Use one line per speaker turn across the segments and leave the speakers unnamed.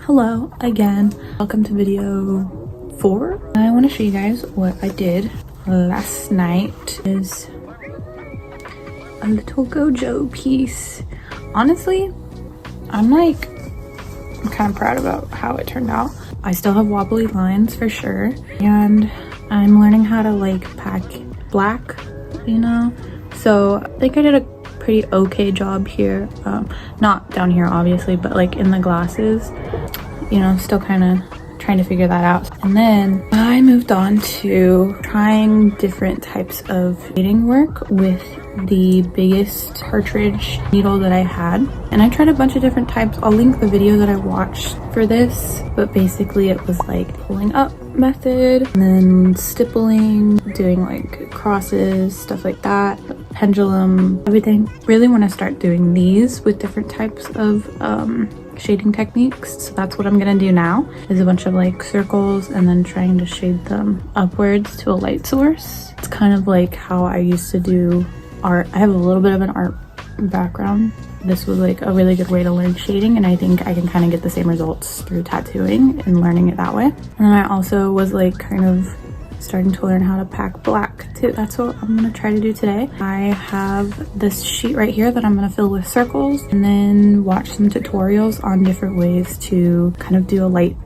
Hello again, welcome to video 4. I want to show you guys what I did last night. Is a little Gojo piece. Honestly, I'm kind of proud about how it turned out. I still have wobbly lines for sure, and I'm learning how to pack black, you know, so I think I did a pretty okay job here. Not down here obviously, but in the glasses, you know, still kind of trying to figure that out. And then I moved on to trying different types of shading work with the biggest cartridge needle that I had, and I tried a bunch of different types. I'll link the video that I watched for this, but basically it was pulling up method and then stippling, doing crosses, stuff like that, pendulum, everything. Really want to start doing these with different types of shading techniques, so that's what I'm gonna do now, is a bunch of circles and then trying to shade them upwards to a light source. It's kind of like how I used to do art. I have a little bit of an art background. This was a really good way to learn shading, and I think I can kind of get the same results through tattooing and learning it that way. And then I also was kind of starting to learn how to pack black too. That's what I'm gonna try to do today. I have this sheet right here that I'm gonna fill with circles, and then watch some tutorials on different ways to kind of do a light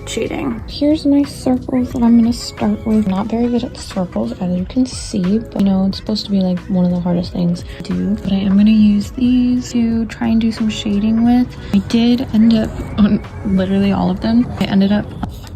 shading. Here's my circles that I'm gonna start with. Not very good at circles, as you can see, but you know, it's supposed to be one of the hardest things to do. But I am gonna use these to try and do some shading with. I did end up on literally all of them. I ended up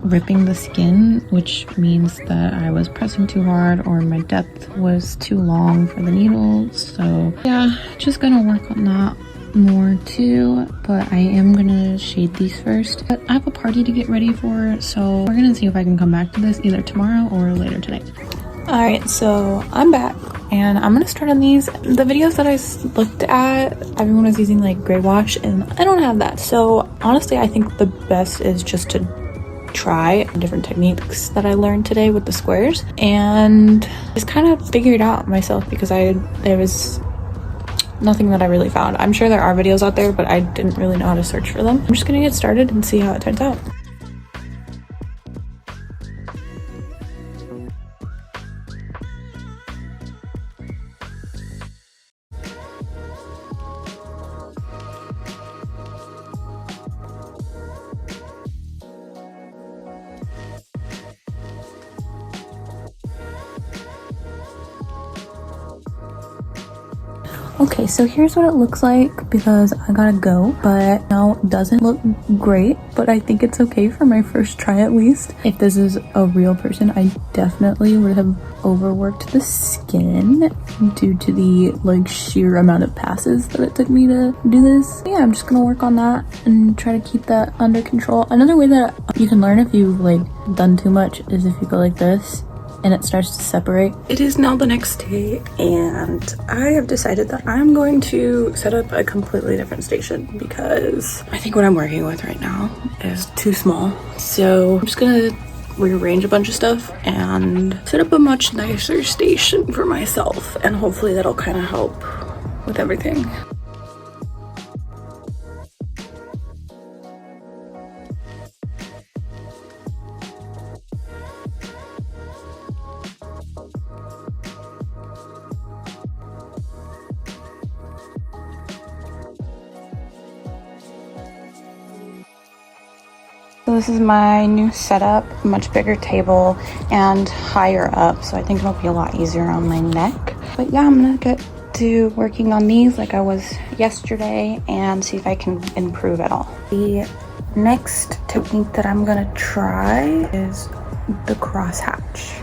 ripping the skin, which means that I was pressing too hard or my depth was too long for the needles. So yeah, just gonna work on that more too, but I am gonna shade these first. But I have a party to get ready for, so we're gonna see if I can come back to this either tomorrow or later tonight. All right, so I'm back and I'm gonna start on these. The videos that I looked at, everyone was using GreyWash, and I don't have that. So honestly, I think the best is just to try different techniques that I learned today with the squares, and just kind of figure it out myself, because there was nothing that I really found. I'm sure there are videos out there, but I didn't really know how to search for them. I'm just gonna get started and see how it turns out. Okay, so here's what it looks like, because I gotta go, but now it doesn't look great, but I think it's okay for my first try at least. If this is a real person, I definitely would have overworked the skin due to the sheer amount of passes that it took me to do this. Yeah, I'm just gonna work on that and try to keep that under control. Another way that you can learn if you've done too much is if you go like this and it starts to separate. It is now the next day, and I have decided that I'm going to set up a completely different station, because I think what I'm working with right now is too small. So I'm just gonna rearrange a bunch of stuff and set up a much nicer station for myself, and hopefully that'll kind of help with everything. So this is my new setup, much bigger table and higher up, so I think it'll be a lot easier on my neck. But yeah, I'm gonna get to working on these like I was yesterday and see if I can improve at all. The next technique that I'm gonna try is the crosshatch.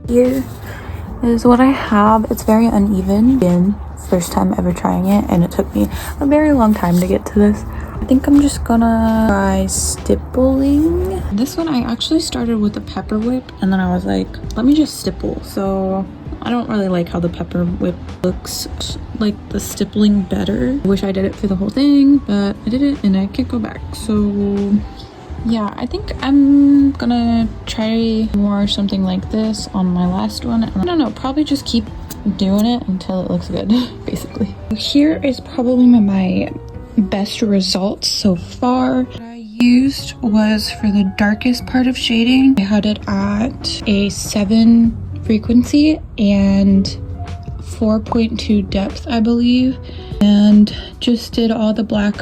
Here is what I have. It's very uneven. Again, first time ever trying it, and it took me a very long time to get to this I think I'm just gonna try stippling. This one I actually started with a pepper whip and then I was like, let me just stipple. So I don't really like how the pepper whip looks. Like the stippling better. I wish I did it for the whole thing, but I did it and I can't go back. So yeah, I think I'm gonna try more something like this on my last one. I don't know, probably just keep doing it until it looks good, basically. Here is probably my best results so far. What I used was for the darkest part of shading. I had it at a 7 frequency and 4.2 depth, I believe, and just did all the black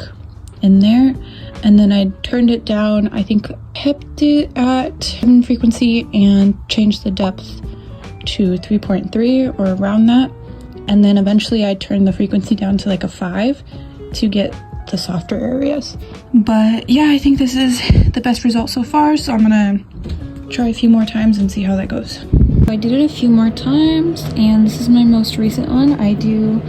in there. And then I turned it down. I think kept it at 7 frequency and changed the depth to 3.3 or around that. And then eventually I turned the frequency down to like a 5 to get the softer areas. But yeah, I think this is the best result so far. So I'm gonna try a few more times and see how that goes. I did it a few more times and this is my most recent one. I do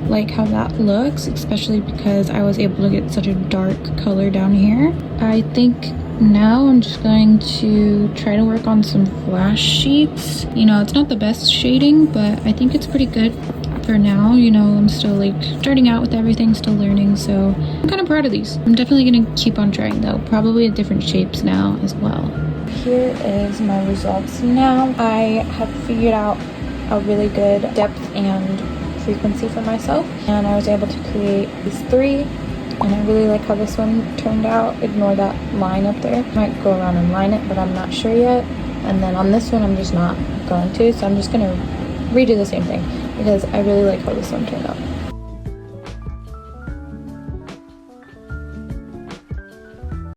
like how that looks, especially because I was able to get such a dark color down here. I think now I'm just going to try to work on some flash sheets. You know, it's not the best shading, but I think it's pretty good for now. You know, I'm still like starting out with everything, still learning, so I'm kind of proud of these. I'm definitely gonna keep on trying though, probably at different shapes now as well. Here is my results now. I have figured out a really good depth and frequency for myself, and I was able to create these 3, and I really like how this one turned out. Ignore that line up there. I might go around and line it, but I'm not sure yet. And then on this one I'm just not going to, so I'm just gonna redo the same thing because I really like how this one turned out.